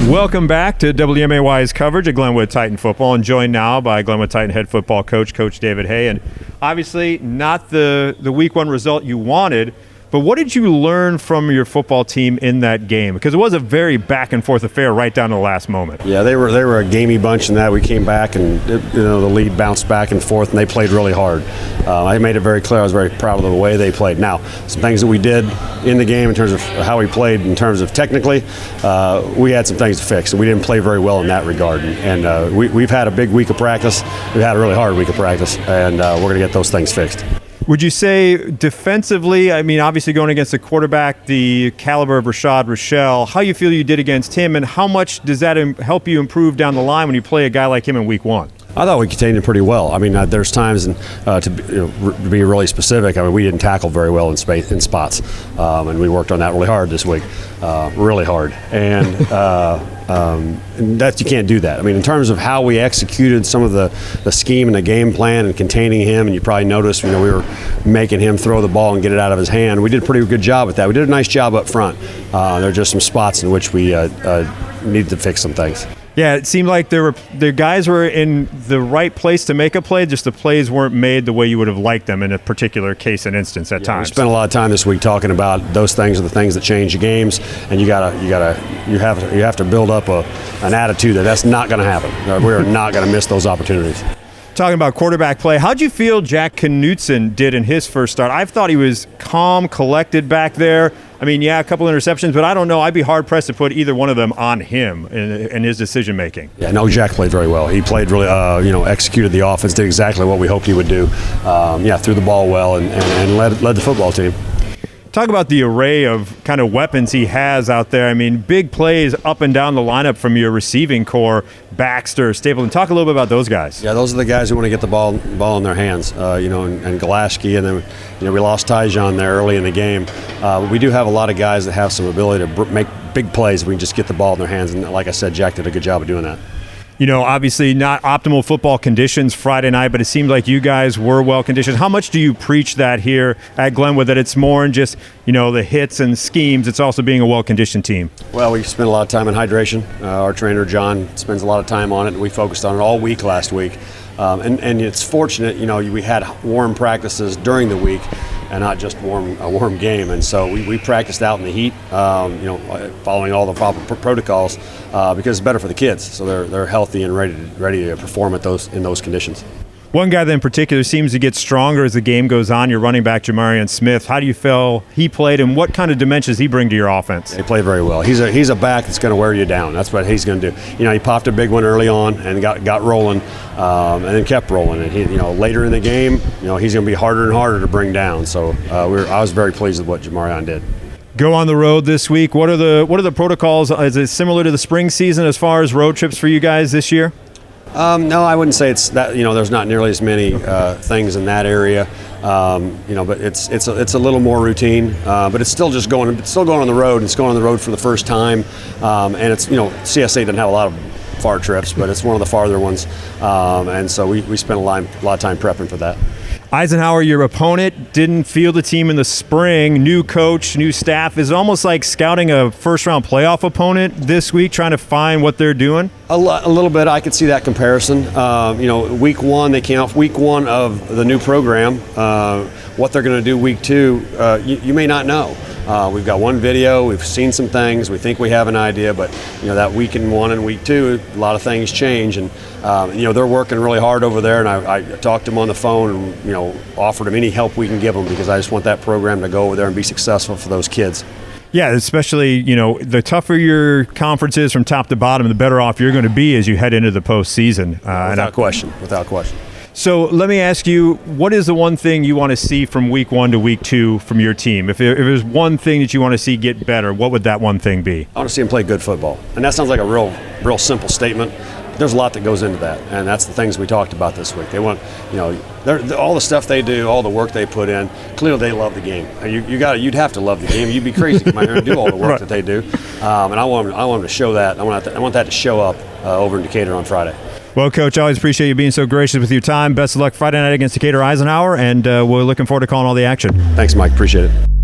Welcome back to WMAY's coverage of Glenwood Titan football, and joined now by Glenwood Titan head football coach, Coach David Hay. And obviously not the week one result you wanted, but what did you learn from your football team in that game? Because it was a very back and forth affair right down to the last moment. Yeah, they were a gamey bunch in that. We came back and the lead bounced back and forth, and they played really hard. I made it very clear I was very proud of the way they played. Now, some things that we did in the game in terms of how we played, in terms of technically, we had some things to fix, and we didn't play very well in that regard. And we've had a big week of practice. We've had a really hard week of practice, and we're going to get those things fixed. Would you say defensively, I mean, obviously going against the quarterback, the caliber of Rashad Rochelle, how you feel you did against him, and how much does that help you improve down the line when you play a guy like him in week one? I thought we contained it pretty well. I mean, there's times, to be really specific, I mean, we didn't tackle very well in spots, and we worked on that really hard this week, really hard. And that you can't do that. I mean, in terms of how we executed some of the scheme and the game plan and containing him, and you probably noticed, we were making him throw the ball and get it out of his hand. We did a pretty good job with that. We did a nice job up front. There are just some spots in which we needed to fix some things. Yeah, it seemed like the guys were in the right place to make a play, just the plays weren't made the way you would have liked them in a particular case and instance at times. We spent a lot of time this week talking about those things are the things that change the games, and you have to build up an attitude that's not going to happen. We're not going to miss those opportunities. Talking about quarterback play, how'd you feel Jacknutson did in his first start? I thought he was calm, collected back there. I mean, yeah, a couple interceptions, but I don't know. I'd be hard-pressed to put either one of them on him in his decision-making. Yeah, no, Jack played very well. He played really, executed the offense, did exactly what we hoped he would do. Threw the ball well and led the football team. Talk about the array of kind of weapons he has out there. I mean, big plays up and down the lineup from your receiving core, Baxter, Stapleton. Talk a little bit about those guys. Yeah, those are the guys who want to get the ball in their hands, and Golaski, and then, we lost Tyjon there early in the game. We do have a lot of guys that have some ability to make big plays if we can just get the ball in their hands, and like I said, Jack did a good job of doing that. Obviously not optimal football conditions Friday night, but it seemed like you guys were well conditioned. How much do you preach that here at Glenwood, that it's more than just, the hits and schemes, it's also being a well-conditioned team? Well, we spent a lot of time in hydration. Our trainer, John, spends a lot of time on it, and we focused on it all week last week. And it's fortunate, we had warm practices during the week and not just a warm game. And so we practiced out in the heat, following all the proper protocols because it's better for the kids. So they're healthy and ready to perform in those conditions. One guy that in particular seems to get stronger as the game goes on, your running back, Marion Smith. How do you feel he played, and what kind of dimensions does he bring to your offense? He played very well. He's a back that's going to wear you down. That's what he's going to do. He popped a big one early on and got rolling, and then kept rolling. And later in the game, he's going to be harder and harder to bring down. So I was very pleased with what Jamarion did. Go on the road this week. What are the protocols? Is it similar to the spring season as far as road trips for you guys this year? No, I wouldn't say it's that. There's not nearly as many things in that area. But it's a little more routine. But it's still just going. It's still going on the road. It's going on the road for the first time. And it's CSA doesn't have a lot of far trips, but it's one of the farther ones. And so we spent a lot of time prepping for that. Eisenhower, your opponent, didn't field the team in the spring. New coach, new staff. Is it almost like scouting a first-round playoff opponent this week, trying to find what they're doing? A little bit. I could see that comparison. Week one, they came off week one of the new program. What they're going to do week two, you may not know. We've got one video. We've seen some things. We think we have an idea, but that week in one and week two, a lot of things change, and they're working really hard over there. And I talked to them on the phone, and offered them any help we can give them, because I just want that program to go over there and be successful for those kids. Yeah, especially, the tougher your conference is from top to bottom, the better off you're going to be as you head into the postseason. Without question. So let me ask you, what is the one thing you want to see from week one to week two from your team? If there's one thing that you want to see get better, what would that one thing be? I want to see them play good football. And that sounds like a real simple statement. There's a lot that goes into that, and that's the things we talked about this week. They want, all the stuff they do, all the work they put in. Clearly, they love the game. You'd have to love the game. You'd be crazy to come out here and do all the work that they do. And I want them to show that. I want that to show up over in Decatur on Friday. Well, Coach, I always appreciate you being so gracious with your time. Best of luck Friday night against Decatur-Eisenhower, and we're looking forward to calling all the action. Thanks, Mike. Appreciate it.